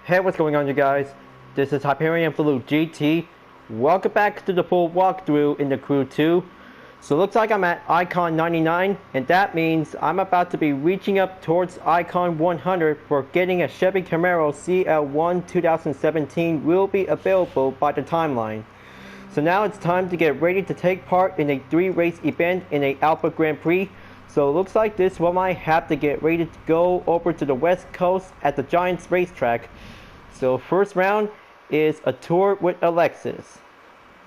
Hey, what's going on, you guys? This is Hyperion-Blue-GT. Welcome back to the full walkthrough in the Crew 2. So looks like I'm at Icon 99, and that means I'm about to be reaching up towards Icon 100 for getting a Chevy Camaro CL1 2017 will be available by the timeline. So now it's time to get ready to take part in a 3-race event in a Alpha Grand Prix. So it looks like this one might have to get ready to go over to the West Coast at the Giants racetrack. So first round is a tour with Alexis.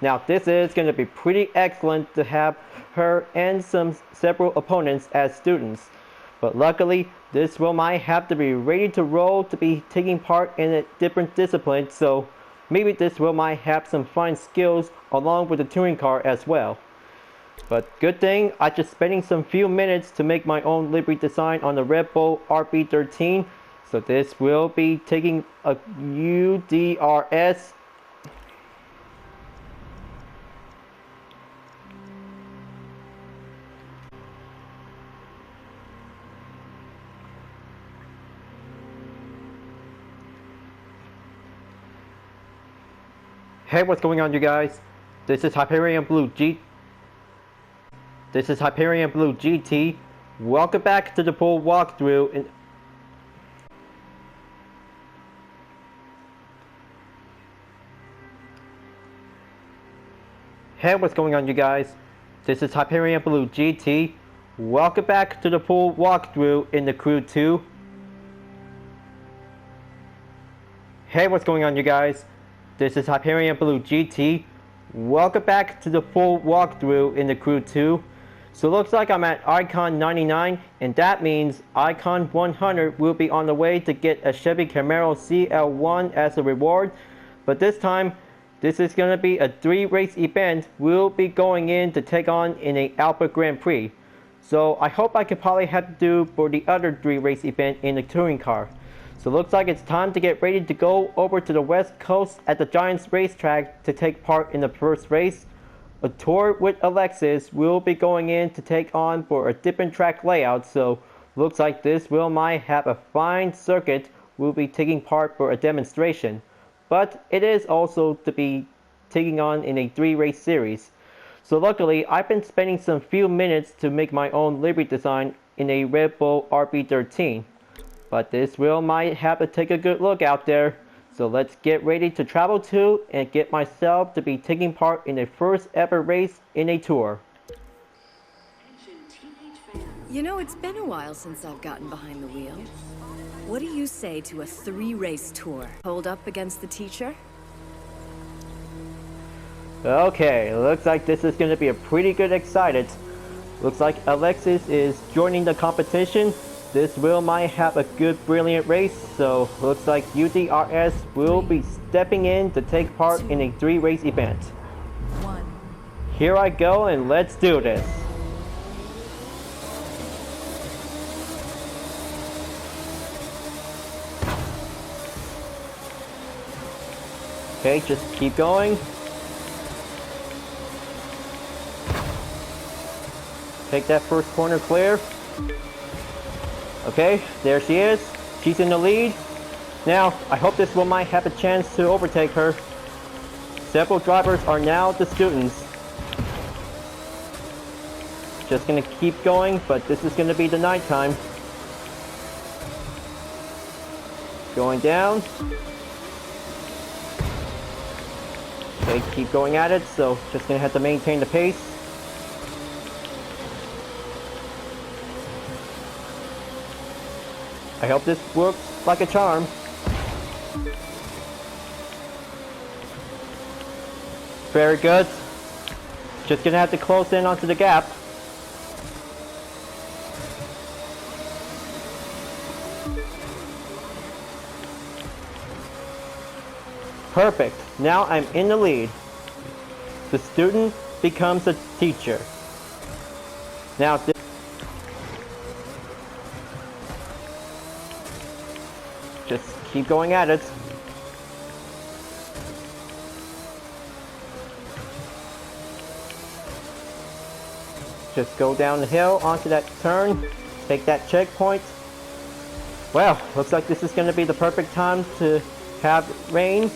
Now this is going to be pretty excellent to have her and several opponents as students. But luckily this one might have to be ready to roll to be taking part in a different discipline. So maybe this one might have some fine skills along with the touring car as well. But good thing I just spending some few minutes to make my own livery design on the Red Bull RB13. So this will be taking a UDRS. Hey, what's going on, you guys? This is Hyperion-Blue-GT. Welcome back to the full walkthrough in Hey, what's going on, you guys? This is Hyperion-Blue-GT. Welcome back to the full walkthrough in the Crew 2. Hey, what's going on, you guys? This is Hyperion-Blue-GT. Welcome back to the full walkthrough in the Crew 2. So it looks like I'm at Icon 99, and that means Icon 100 will be on the way to get a Chevy Camaro CL1 as a reward. But this time, this is going to be a 3-race event we'll be going in to take on in a Alpha Grand Prix. So I hope I can probably have to do for the other 3-race event in the touring car. So it looks like it's time to get ready to go over to the West Coast at the Giants racetrack to take part in the first race. A tour with Alexis will be going in to take on for a different track layout. So looks like this will might have a fine circuit we'll be taking part for a demonstration. But it is also to be taking on in a 3-race series. So luckily, I've been spending some few minutes to make my own livery design in a Red Bull RB13. But this will might have to take a good look out there. So let's get ready to travel to and get myself to be taking part in the first ever race in a tour. You know, it's been a while since I've gotten behind the wheel. What do you say to a 3-race tour? Hold up against the teacher? Okay, looks like this is going to be a pretty good excited. Looks like Alexis is joining the competition. This will might have a good brilliant race. So looks like UDRS will be stepping in to take part in a 3-race event. Here I go, and let's do this. Okay, just keep going. Take that first corner clear. Okay, there she is. She's in the lead. Now, I hope this one might have a chance to overtake her. Several drivers are now the students. Just gonna keep going, but this is gonna be the nighttime. Going down. Okay, keep going at it, so just gonna have to maintain the pace. I hope this works like a charm. Very good. Just gonna have to close in onto the gap. Perfect. Now I'm in the lead. The student becomes a teacher. Now just keep going at it. Just go down the hill onto that turn. Take that checkpoint. Well, looks like this is going to be the perfect time to have rain.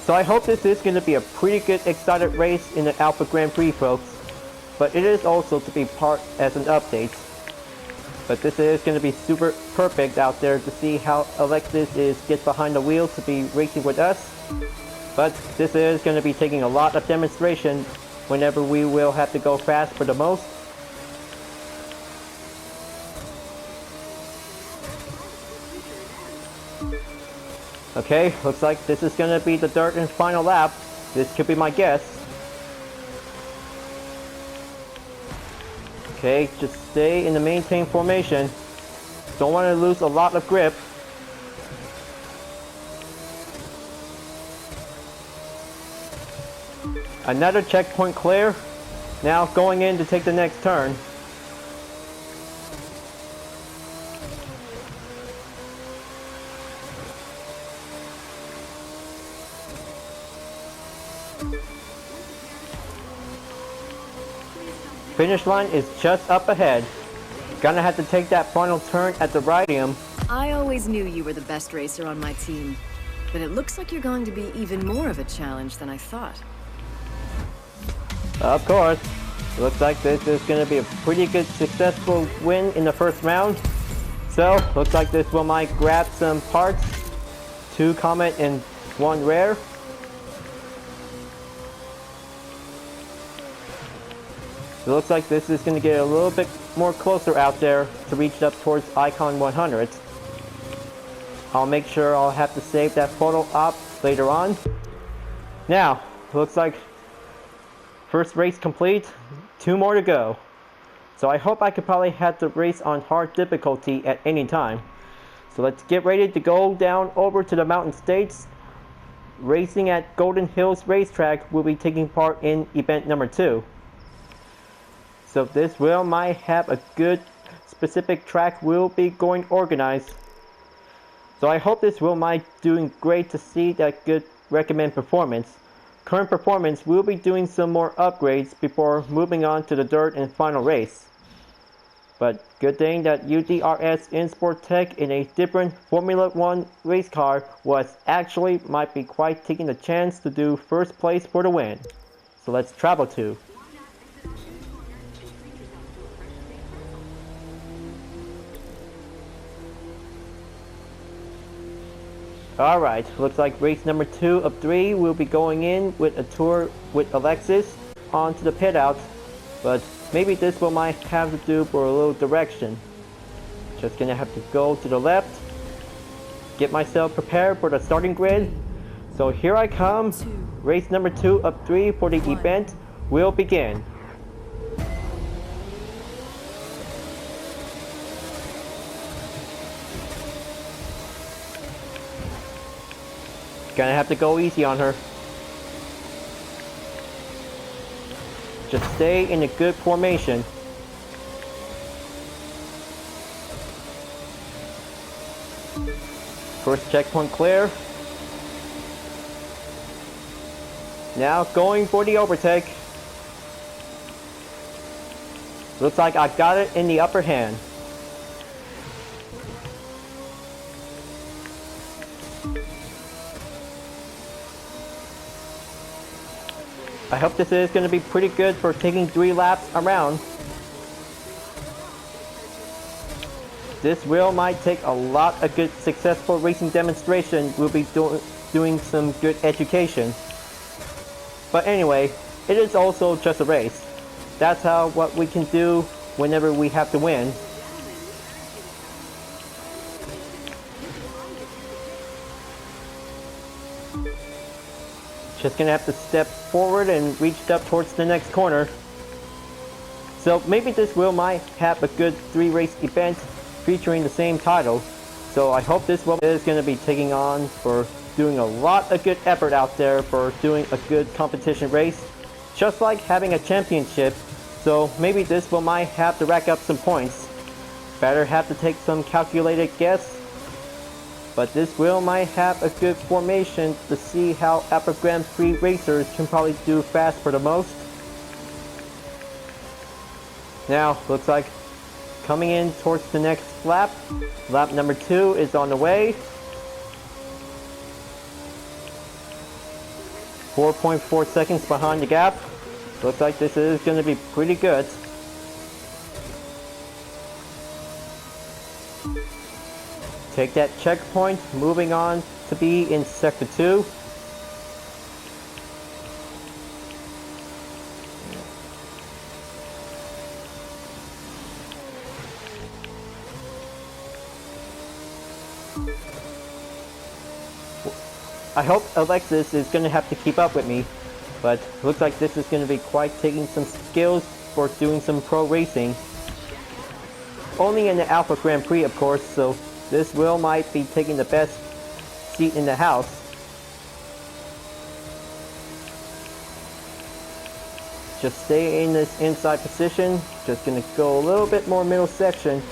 So I hope this is going to be a pretty good excited race in the Alpha Grand Prix, folks. But it is also to be part as an update. But this is going to be super perfect out there to see how Alexis gets behind the wheel to be racing with us. But this is going to be taking a lot of demonstration whenever we will have to go fast for the most. Okay, looks like this is going to be the dirt and final lap. This could be my guess. Okay, just stay in the maintain formation. Don't want to lose a lot of grip. Another checkpoint clear. Now going in to take the next turn. Finish line is just up ahead. Gonna have to take that final turn at the Hyperion. I always knew you were the best racer on my team, but it looks like you're going to be even more of a challenge than I thought. Of course. Looks like this is gonna be a pretty good successful win in the first round. So, looks like this will might grab some parts. 2 common and 1 rare. It looks like this is going to get a little bit more closer out there to reach up towards Icon 100. I'll make sure I'll have to save that photo op later on. Now, looks like first race complete, 2 more to go. So I hope I could probably have the race on hard difficulty at any time. So let's get ready to go down over to the Mountain States. Racing at Golden Hills Racetrack will be taking part in event number 2. So this will might have a good specific track will be going organized. So I hope this will might doing great to see that good recommend performance. Current performance will be doing some more upgrades before moving on to the dirt and final race. But good thing that UDRS InSport Tech in a different Formula 1 race car was actually might be quite taking the chance to do first place for the win. So let's travel to. Alright, looks like race number 2 of 3 will be going in with a tour with Alexis onto the pit out, but maybe this will might have to do for a little direction. Just gonna have to go to the left, get myself prepared for the starting grid. So here I come, race number 2 of 3 for the event will begin. Gonna have to go easy on her. Just stay in a good formation. First checkpoint clear. Now going for the overtake. Looks like I got it in the upper hand. I hope this is going to be pretty good for taking 3 laps around. This will might take a lot of good successful racing demonstration. We'll be doing some good education. But anyway, it is also just a race. That's how what we can do whenever we have to win. Just gonna have to step forward and reach up towards the next corner. So maybe this will might have a good 3 race event featuring the same title. So I hope this will is gonna be taking on for doing a lot of good effort out there for doing a good competition race. Just like having a championship. So maybe this will might have to rack up some points. Better have to take some calculated guess. But this will might have a good formation to see how Alpha Grand Prix racers can probably do fast for the most. Now, looks like coming in towards the next lap. Lap number 2 is on the way. 4.4 seconds behind the gap. Looks like this is going to be pretty good. Take that checkpoint, moving on to be in Sector 2. I hope Alexis is going to have to keep up with me, but looks like this is going to be quite taking some skills for doing some pro racing. Only in the Alpha Grand Prix, of course, so this might be taking the best seat in the house. Just stay in this inside position. Just going to go a little bit more middle section.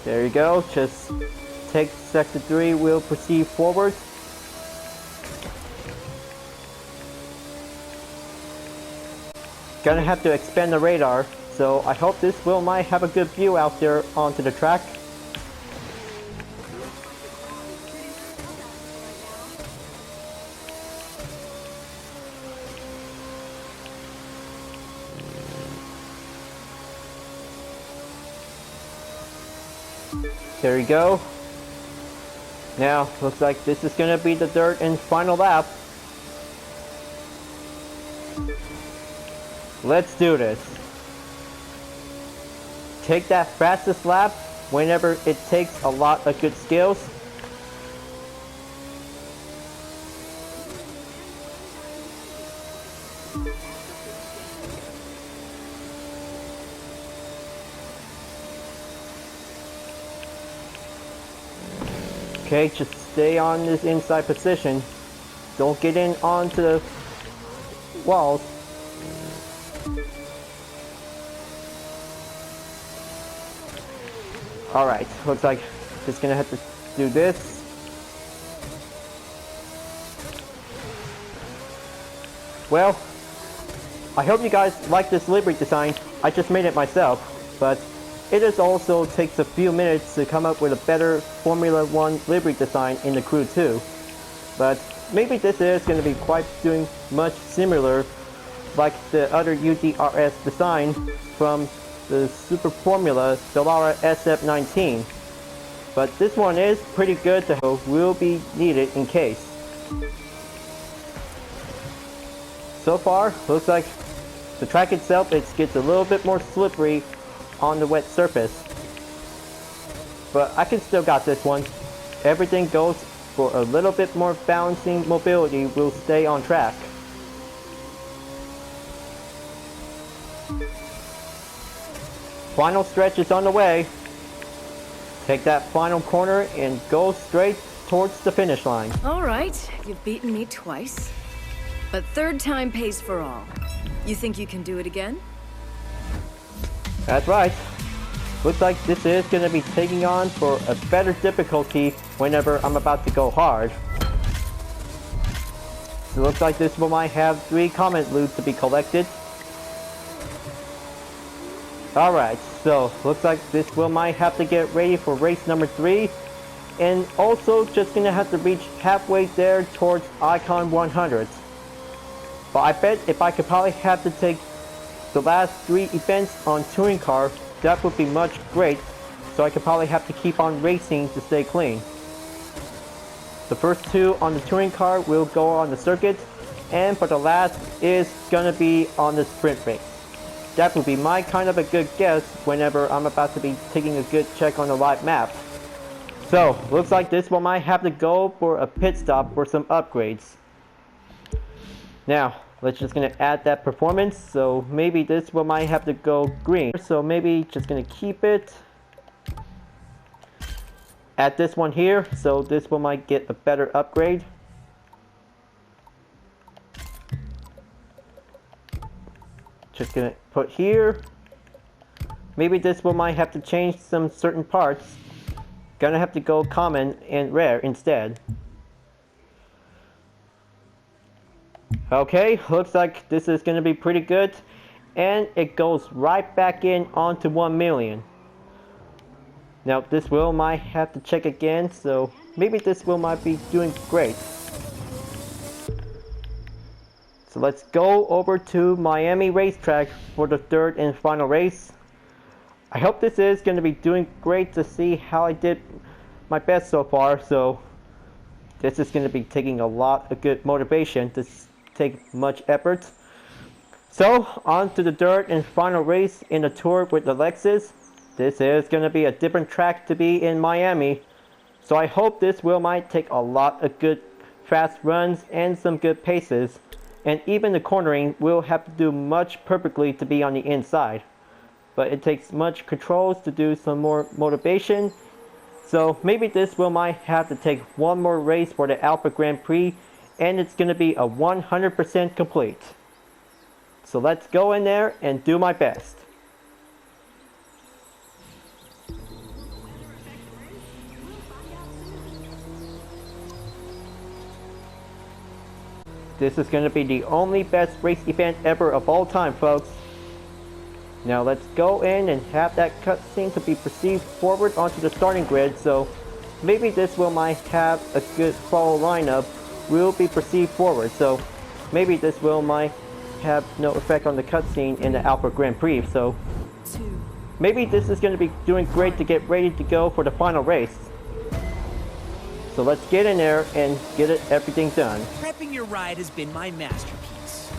There you go. Just take Sector 3, we'll proceed forward. Gonna have to expand the radar, so I hope this might have a good view out there onto the track. There you go. Now, looks like this is going to be the third and final lap. Let's do this. Take that fastest lap whenever it takes a lot of good skills. Okay, just stay on this inside position. Don't get in onto the walls. Alright, looks like just gonna have to do this. Well, I hope you guys like this livery design. I just made it myself, but it just also takes a few minutes to come up with a better Formula 1 livery design in the Crew 2. But maybe this is going to be quite doing much similar like the other UDRS design from the Super Formula Dallara SF19. But this one is pretty good, so will be needed in case. So far, looks like the track itself gets a little bit more slippery on the wet surface, but I can still got this one. Everything goes for a little bit more balancing mobility. Will stay on track. Final stretch is on the way. Take that final corner and go straight towards the finish line. All right, you've beaten me twice, but third time pays for all. You think you can do it again? That's right. Looks like this is going to be taking on for a better difficulty whenever I'm about to go hard. It looks like this one might have 3 comment loot to be collected. Alright, so looks like this might have to get ready for race number 3. And also just going to have to reach halfway there towards Icon 100. But I bet if I could probably have to take the last 3 events on touring car, that would be much great, so I could probably have to keep on racing to stay clean. The first 2 on the touring car will go on the circuit, and for the last is gonna be on the sprint race. That would be my kind of a good guess whenever I'm about to be taking a good check on the live map. So, looks like this one might have to go for a pit stop for some upgrades. Now, let's just gonna add that performance, so maybe this one might have to go green. So maybe just gonna keep it. Add this one here, so this one might get a better upgrade. Just gonna put here. Maybe this one might have to change some certain parts. Gonna have to go common and rare instead. Okay, looks like this is going to be pretty good. and it goes right back in onto 1 million. Now this wheel might have to check again, so maybe this wheel might be doing great. So let's go over to Miami racetrack for the third and final race. I hope this is going to be doing great to see how I did my best so far. So this is going to be taking a lot of good motivation to take much effort. So on to the third and final race in the tour with Alexis. This is going to be a different track to be in Miami. So I hope this wheel might take a lot of good fast runs and some good paces. And even the cornering will have to do much perfectly to be on the inside. But it takes much controls to do some more motivation. So maybe this wheel might have to take one more race for the Alpha Grand Prix, and it's going to be a 100% complete. So let's go in there and do my best. This is going to be the only best race event ever of all time, folks. Now let's go in and have that cutscene to be perceived forward onto the starting grid, so maybe this will might have a good follow lineup will be perceived forward, so maybe this will might have no effect on the cutscene in the Alpha Grand Prix, so maybe this is going to be doing great to get ready to go for the final race. So let's get in there and get everything done. Prepping your ride has been my masterpiece.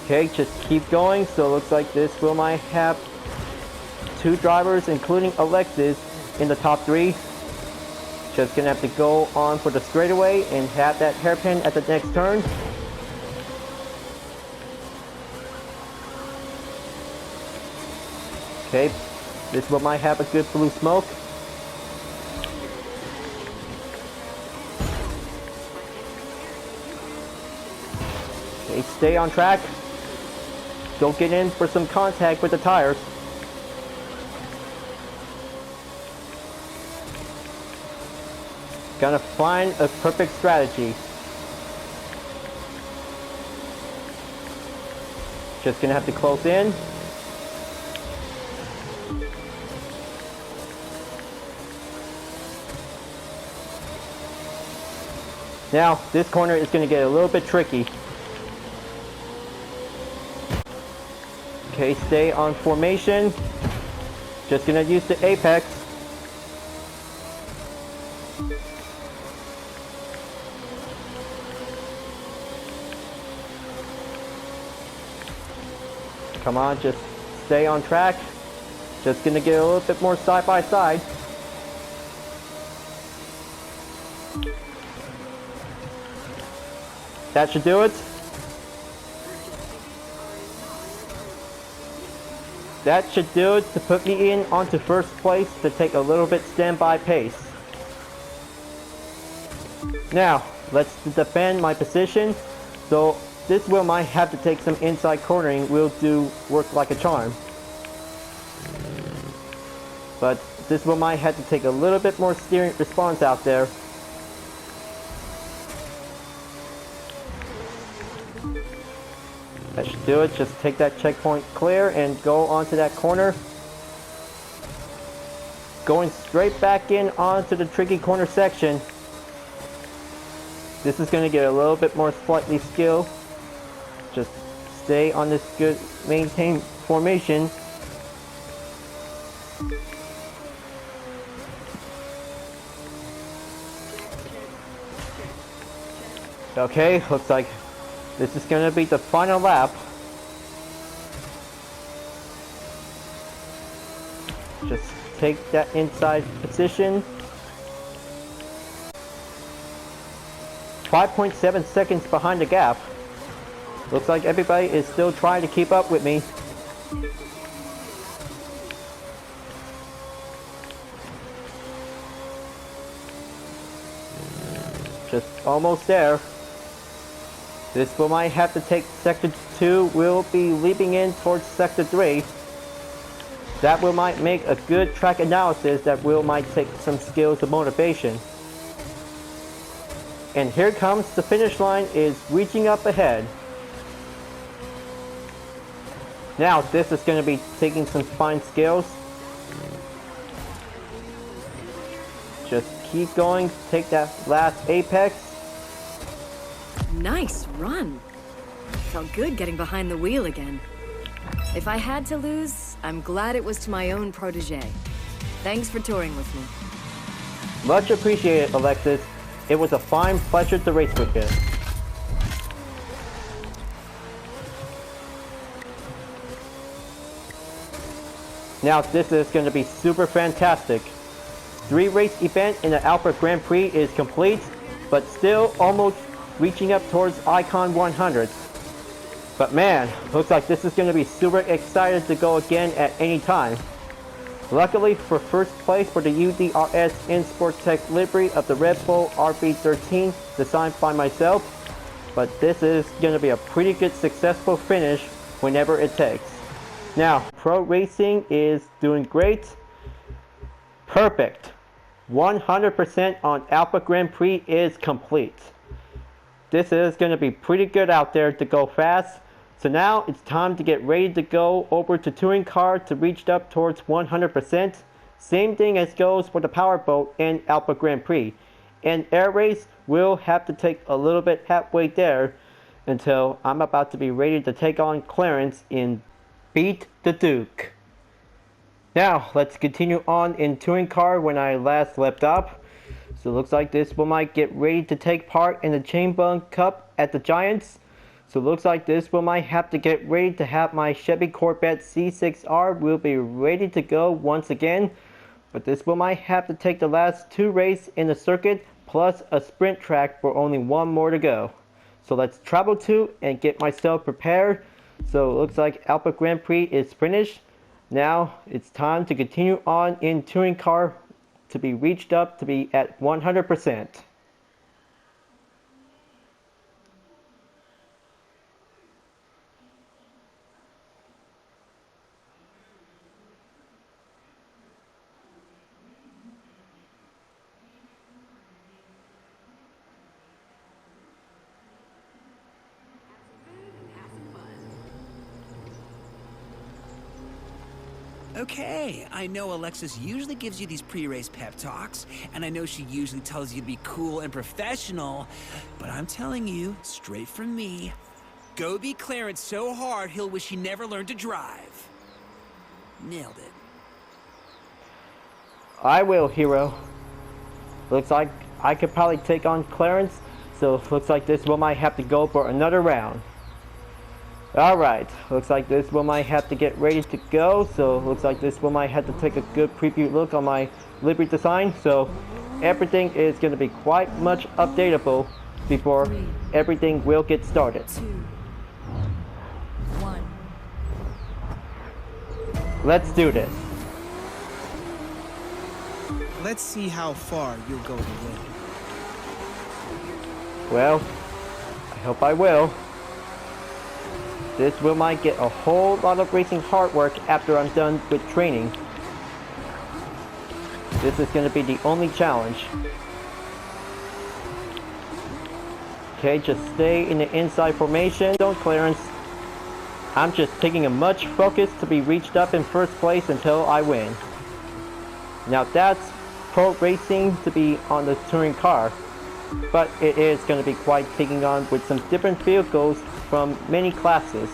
Okay, just keep going. So it looks like this will might have two drivers, including Alexis, in the top three. Just gonna have to go on for the straightaway and have that hairpin at the next turn. Okay, this one might have a good blue smoke. Okay, stay on track. Don't get in for some contact with the tires. Gonna find a perfect strategy. Just gonna have to close in. Now, this corner is going to get a little bit tricky. Okay, stay on formation. Just going to use the apex. Come on, just stay on track. Just going to get a little bit more side by side. That should do it. That should do it to put me in onto first place to take a little bit standby pace. Now, let's defend my position. So this wheel might have to take some inside cornering. Will do work like a charm. But this wheel might have to take a little bit more steering response out there. That should do it. Just take that checkpoint clear and go onto that corner. Going straight back in onto the tricky corner section. This is going to get a little bit more slightly skill. Just stay on this good maintained formation. Okay, looks like this is going to be the final lap. Just take that inside position. 5.7 seconds behind the gap. Looks like everybody is still trying to keep up with me. Just almost there. This will might have to take Sector 2, will be leaping in towards Sector 3. That will might make a good track analysis that will might take some skills of motivation. And here comes the finish line is reaching up ahead. Now this is going to be taking some fine skills. Just keep going, take that last apex. Nice run. Felt good getting behind the wheel again. If I had to lose, I'm glad it was to my own protege. Thanks for touring with me. Much appreciated, Alexis. It was a fine pleasure to race with you. Now this is going to be super fantastic. 3-race event in the Alpha Grand Prix is complete, but still almost reaching up towards Icon 100. But man, looks like this is going to be super excited to go again at any time. Luckily for first place for the UDRS in Sport Tech livery of the Red Bull RB13 designed by myself, but this is going to be a pretty good successful finish whenever it takes. Now, Pro Racing is doing great. Perfect. 100% on Alpha Grand Prix is complete. This is going to be pretty good out there to go fast. So now it's time to get ready to go over to Touring Car to reach up towards 100%. Same thing as goes for the Powerboat and Alpha Grand Prix. And Air Race will have to take a little bit halfway there until I'm about to be ready to take on Clarence in Beat the Duke. Now let's continue on in Touring Car when I last left up. So it looks like this one might get ready to take part in the Chain Bun Cup at the Giants. So it looks like this one might have to get ready to have my Chevy Corvette C6R will be ready to go once again. But this one might have to take the last 2 races in the circuit plus a sprint track for only 1 more to go. So let's travel to and get myself prepared. So it looks like Alpha Grand Prix is finished. Now it's time to continue on in Touring Car to be reached up to be at 100%. Okay, I know Alexis usually gives you these pre-race pep talks, and I know she usually tells you to be cool and professional, but I'm telling you, straight from me, go beat Clarence so hard he'll wish he never learned to drive. Nailed it. I will, Hero. Looks like I could probably take on Clarence, so looks like this one might have to go for another round. Alright, looks like this one might have to get ready to go, so looks like this one might have to take a good preview look on my livery design, so everything is going to be quite much updatable before everything will get started. 2, 1. Let's do this. Let's see how far you'll go to win. Well, I hope I will. This will might get a whole lot of racing hard work after I'm done with training. This is going to be the only challenge. Okay, just stay in the inside formation. Don't Clarence. I'm just taking a much focus to be reached up in first place until I win. Now that's Pro Racing to be on the Touring Car, but it is going to be quite taking on with some different vehicles from many classes.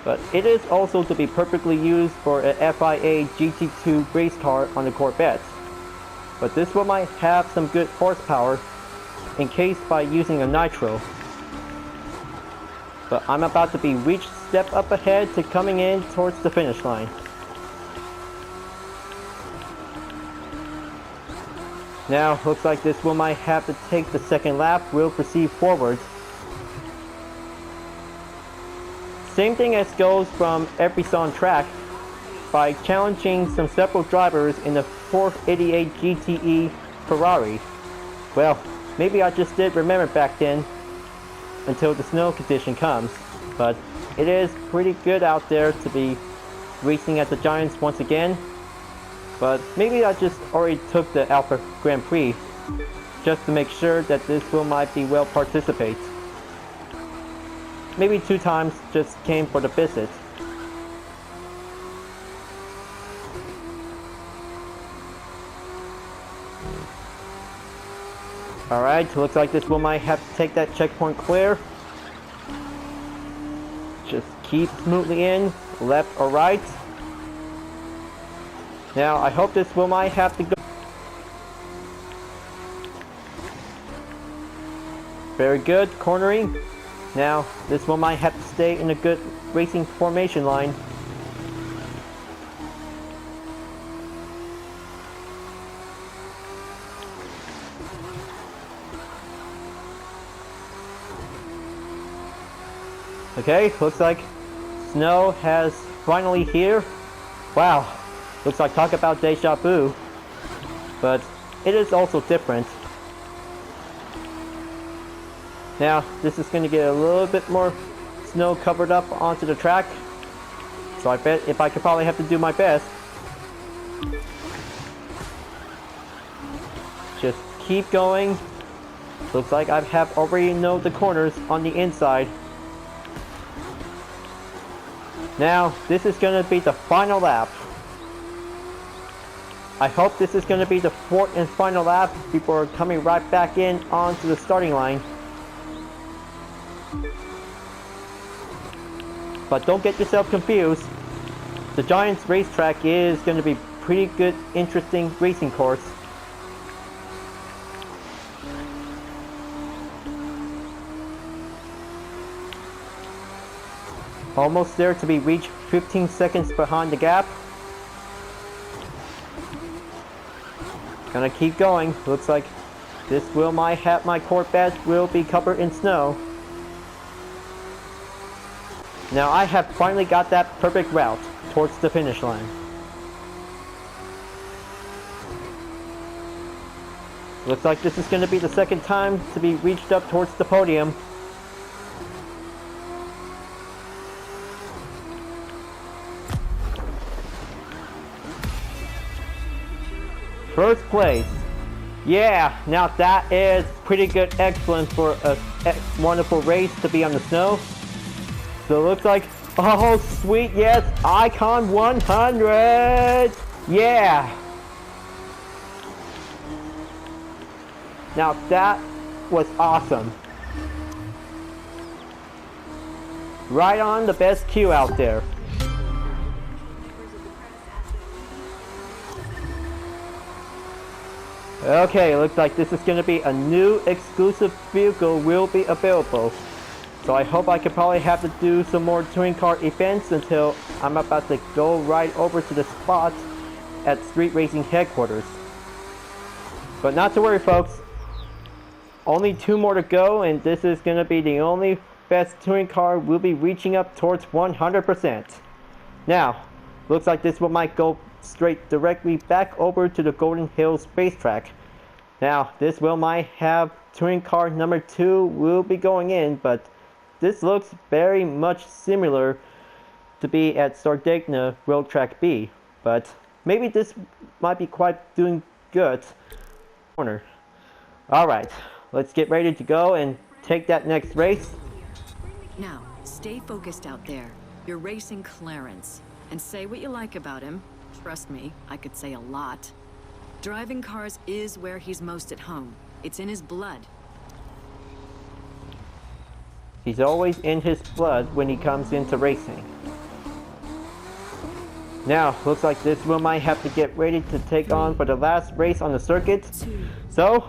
But it is also to be perfectly used for a FIA GT2 race car on the Corvettes. But this one might have some good horsepower encased by using a nitro. But I'm about to be reached step up ahead to coming in towards the finish line. Now looks like this one might have to take the second lap. We'll proceed forward. Same thing as goes from every song track by challenging some several drivers in the 488 GTE Ferrari. Well, maybe I just did remember back then until the snow condition comes, but it is pretty good out there to be racing at the Giants once again. But maybe I just already took the Alpha Grand Prix just to make sure that this wheel might be well participate. Maybe 2 times just came for the visit. Alright, looks like this wheel might have to take that checkpoint clear. Just keep smoothly in, left or right. Now, I hope this wheel might have to go. Very good, cornering. Now, this one might have to stay in a good racing formation line. Okay, looks like snow has finally here. Wow, looks like talk about deja vu. But it is also different. Now, this is going to get a little bit more snow covered up onto the track. So I bet if I could probably have to do my best. Just keep going. Looks like I have already know the corners on the inside. Now, this is going to be the final lap. I hope this is going to be the 4th and final lap before coming right back in onto the starting line. But don't get yourself confused. The Giants racetrack is going to be pretty good, interesting racing course. Almost there to be reached, 15 seconds behind the gap. Gonna keep going. Looks like this wheel might have my Corvette will be covered in snow. Now I have finally got that perfect route towards the finish line. Looks like this is going to be the 2nd time to be reached up towards the podium. First place. Yeah, now that is pretty good, excellent for a wonderful race to be on the snow. So it looks like, oh sweet, yes, Icon 100! Yeah! Now that was awesome. Right on the best queue out there. Okay, looks like this is going to be a new exclusive vehicle will be available. So I hope I could probably have to do some more touring car events until I'm about to go right over to the spot at Street Racing Headquarters. But not to worry folks, only 2 more to go and this is going to be the only best touring car we'll be reaching up towards 100%. Now, looks like this one might go straight directly back over to the Golden Hills racetrack. Now, this will might have touring car number 2 will be going in, but this looks very much similar to be at Sardegna Road Track B, but maybe this might be quite doing good. Corner. Alright, let's get ready to go and take that next race. Now, stay focused out there. You're racing Clarence. And say what you like about him. Trust me, I could say a lot. Driving cars is where he's most at home. It's in his blood. He's always in his blood when he comes into racing. Now, looks like this one might have to get ready to take on for the last race on the circuit. So,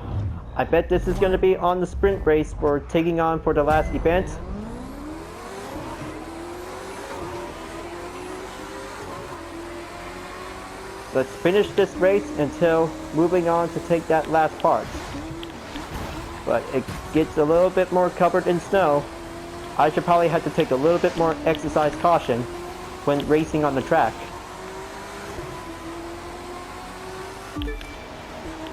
I bet this is going to be on the sprint race for taking on for the last event. Let's finish this race until moving on to take that last part. But it gets a little bit more covered in snow. I should probably have to take a little bit more exercise caution when racing on the track.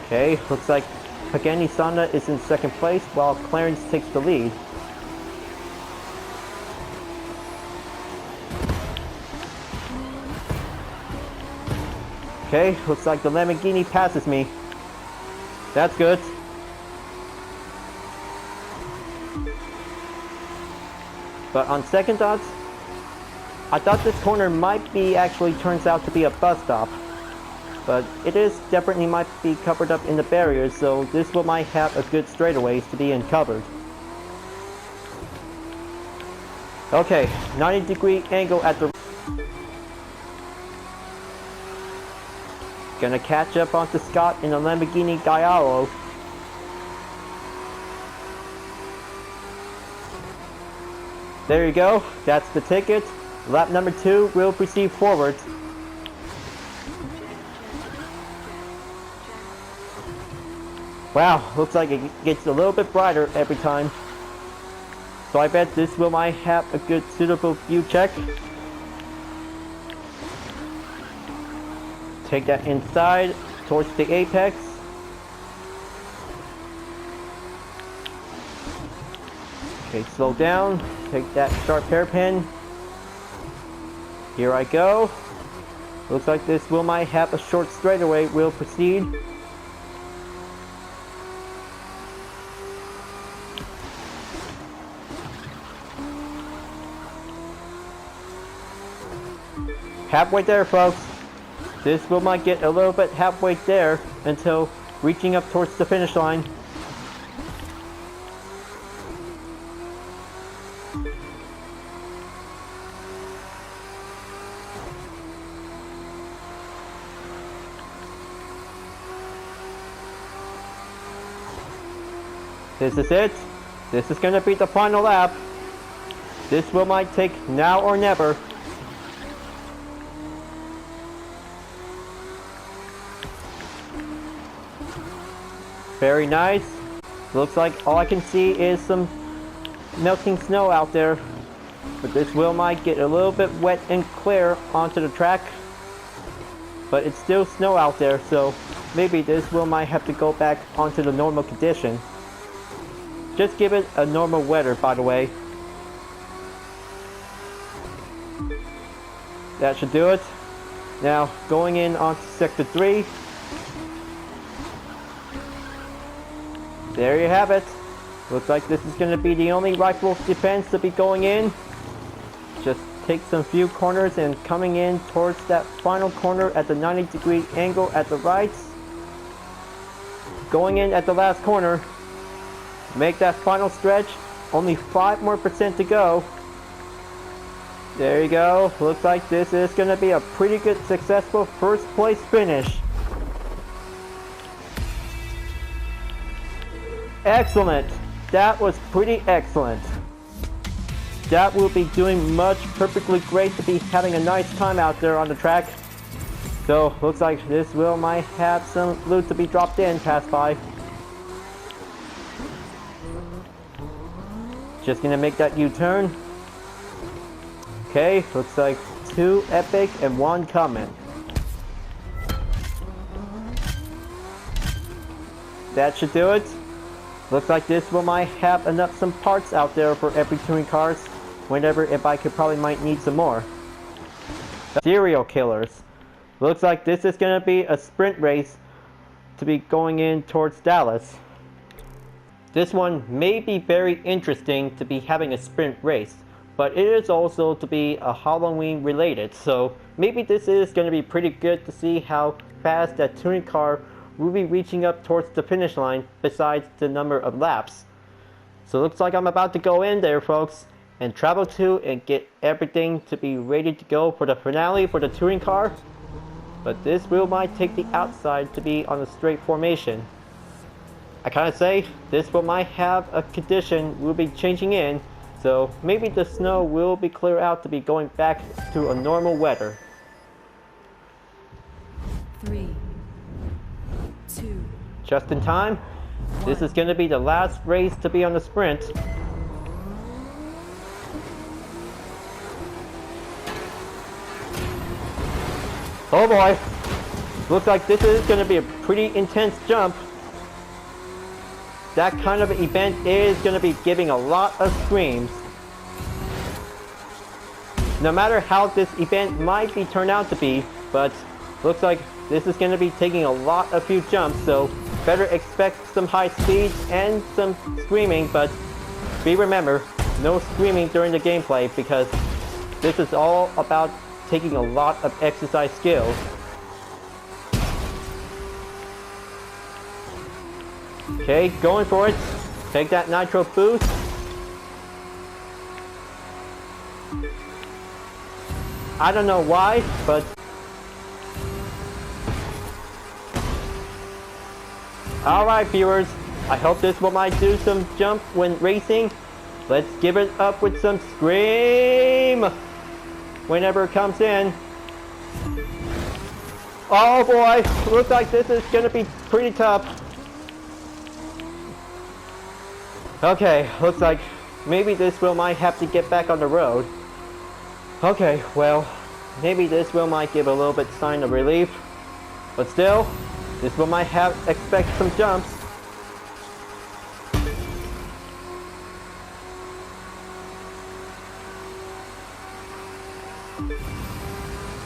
Okay, looks like Pagani Sonda is in 2nd place while Clarence takes the lead. Okay, looks like the Lamborghini passes me. That's good. But on second thoughts, I thought this corner might be actually turns out to be a bus stop. But it is definitely might be covered up in the barriers, so this will might have a good straightaways to be uncovered. Okay, 90-degree angle at the... Gonna catch up onto Scott in a Lamborghini Gallardo. There you go, that's the ticket. Lap number 2 will proceed forward. Wow, looks like it gets a little bit brighter every time. So I bet this will might have a good suitable view check. Take that inside towards the apex. Okay, slow down. Take that sharp hairpin. Here I go. Looks like this will might have a short straightaway. Will proceed. Halfway there, folks. This will might get a little bit halfway there until reaching up towards the finish line. This is it. This is going to be the final lap. This will might take now or never. Very nice. Looks like all I can see is some melting snow out there. But this will might get a little bit wet and clear onto the track. But it's still snow out there, so maybe this will might have to go back onto the normal condition. Just give it a normal weather, by the way. That should do it. Now, going in onto Sector 3. There you have it. Looks like this is going to be the only rifle defense to be going in. Just take some few corners and coming in towards that final corner at the 90-degree angle at the right. Going in at the last corner. Make that final stretch. Only 5% more to go. There you go. Looks like this is going to be a pretty good successful first place finish. Excellent. That was pretty excellent. That will be doing much perfectly great to be having a nice time out there on the track. So looks like this will might have some loot to be dropped in pass by. Just gonna make that U-turn. Okay, looks like 2 epic and 1 coming. That should do it. Looks like this will might have enough some parts out there for every touring cars. Whenever if I could probably might need some more. Serial killers. Looks like this is gonna be a sprint race to be going in towards Dallas. This one may be very interesting to be having a sprint race, but it is also to be a Halloween related, so maybe this is going to be pretty good to see how fast that touring car will be reaching up towards the finish line besides the number of laps. So it looks like I'm about to go in there, folks, and travel to and get everything to be ready to go for the finale for the touring car. But this wheel might take the outside to be on a straight formation. I kind of say this will might have a condition will be changing in, so maybe the snow will be clear out to be going back to a normal weather. 3, 2. Just in time. This is going to be the last race to be on the sprint. Oh boy. Looks like this is going to be a pretty intense jump. That kind of event is going to be giving a lot of screams. No matter how this event might be turned out to be, but looks like this is going to be taking a lot of few jumps, so better expect some high speed and some screaming, but be remember, no screaming during the gameplay because this is all about taking a lot of exercise skills. Okay, going for it. Take that nitro boost. I don't know why, but alright viewers, I hope this one might do some jump when racing. Let's give it up with some scream whenever it comes in. Oh boy, looks like this is gonna be pretty tough. Okay, looks like maybe this wheel might have to get back on the road. Okay, well, maybe this wheel might give a little bit sign of relief. But still, this wheel might expect some jumps.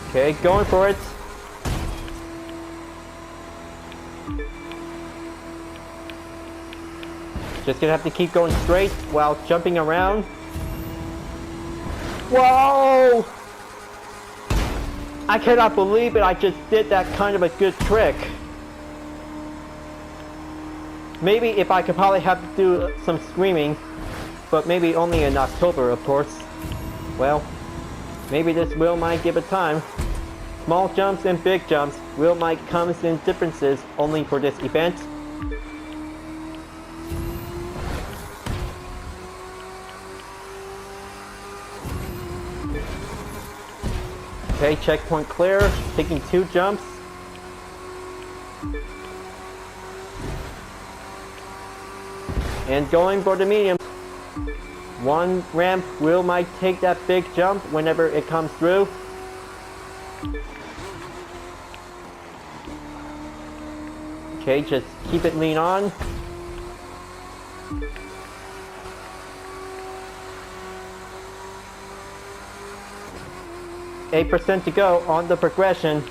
Okay, going for it. Just gonna have to keep going straight while jumping around. Whoa! I cannot believe it, I just did that kind of a good trick. Maybe if I could probably have to do some screaming, but maybe only in October, of course. Well, maybe this wheel might give it time. Small jumps and big jumps, wheel might comes in differences only for this event. Okay, checkpoint clear, taking 2 jumps. And going for the medium. One ramp wheel might take that big jump whenever it comes through. Okay, just keep it lean on. %8 to go on the progression.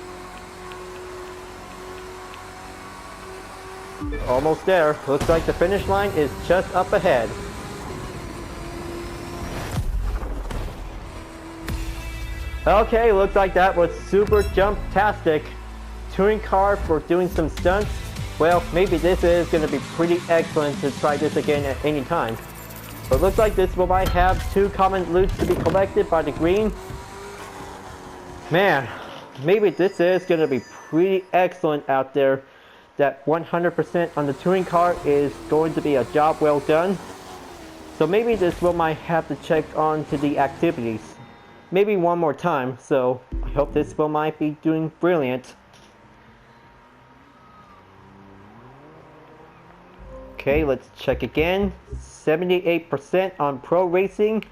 Almost there. Looks like the finish line is just up ahead. Okay, looks like that was super jump-tastic. Touring car for doing some stunts. Well, maybe this is going to be pretty excellent to try this again at any time. But looks like this will might have 2 common loots to be collected by the green. Man, maybe this is going to be pretty excellent out there. That 100% on the touring car is going to be a job well done. So maybe this will might have to check on to the activities. Maybe one more time, so I hope this will might be doing brilliant. Okay, let's check again. 78% on pro racing.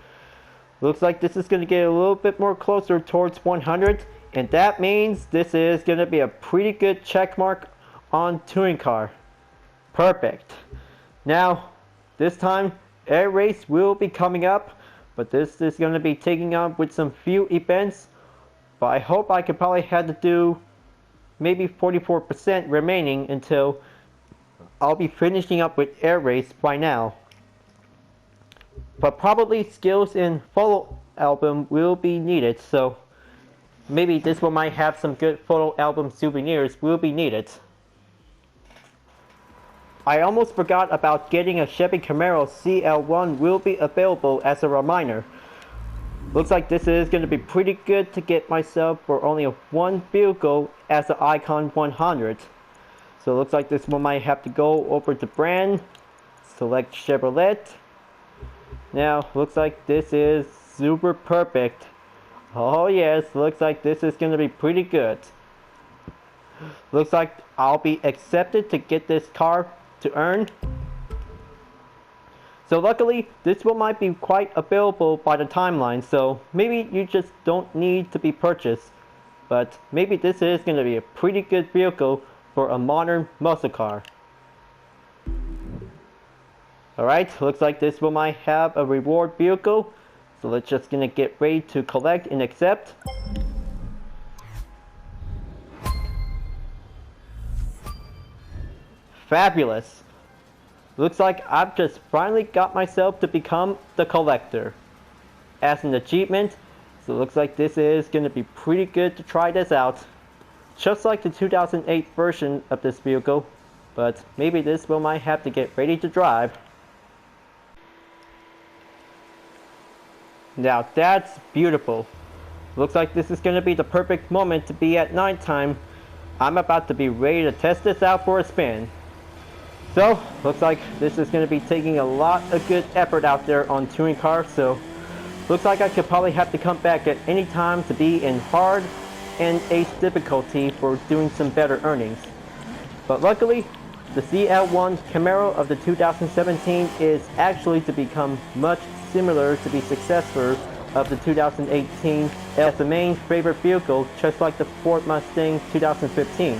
Looks like this is going to get a little bit more closer towards 100, and that means this is going to be a pretty good check mark on touring car. Perfect. Now, this time, air race will be coming up, but this is going to be taking on with some few events, but I hope I could probably have to do maybe 44% remaining until I'll be finishing up with air race by now. But probably skills in photo album will be needed, so maybe this one might have some good photo album souvenirs will be needed. I almost forgot about getting a Chevy Camaro CL1 will be available as a reminder. Looks like this is going to be pretty good to get myself for only one vehicle as an Icon 100. So it looks like this one might have to go over to brand, select Chevrolet. Now, looks like this is super perfect. Oh yes, looks like this is going to be pretty good. Looks like I'll be accepted to get this car to earn. So luckily, this one might be quite available by the timeline, so maybe you just don't need to be purchased. But maybe this is going to be a pretty good vehicle for a modern muscle car. Alright, looks like this one might have a reward vehicle. So let's just gonna get ready to collect and accept. fabulous. Looks like I've just finally got myself to become the collector. As an achievement, so it looks like this is going to be pretty good to try this out. Just like the 2008 version of this vehicle, but maybe this one might have to get ready to drive. Now that's beautiful. Looks like this is going to be the perfect moment to be at nighttime. I'm about to be ready to test this out for a spin. So, looks like this is going to be taking a lot of good effort out there on touring cars, so looks like I could probably have to come back at any time to be in hard and ace difficulty for doing some better earnings. But luckily, the CL1 Camaro of the 2017 is actually to become much similar to the successor of the 2018 as the main favorite vehicle, just like the Ford Mustang 2015.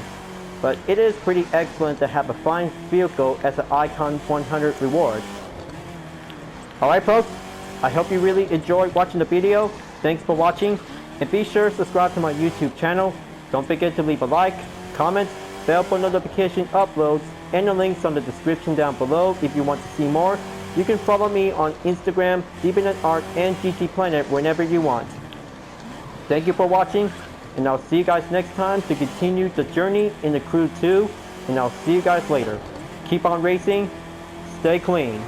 But it is pretty excellent to have a fine vehicle as an Icon 100 reward. Alright folks, I hope you really enjoyed watching the video. Thanks for watching, and be sure to subscribe to my YouTube channel. Don't forget to leave a like, comment, bell for notification uploads, and the links on the description down below if you want to see more. You can follow me on Instagram, DeviantArt, and GT Planet whenever you want. Thank you for watching, and I'll see you guys next time to continue the journey in the Crew 2, and I'll see you guys later. Keep on racing, stay clean.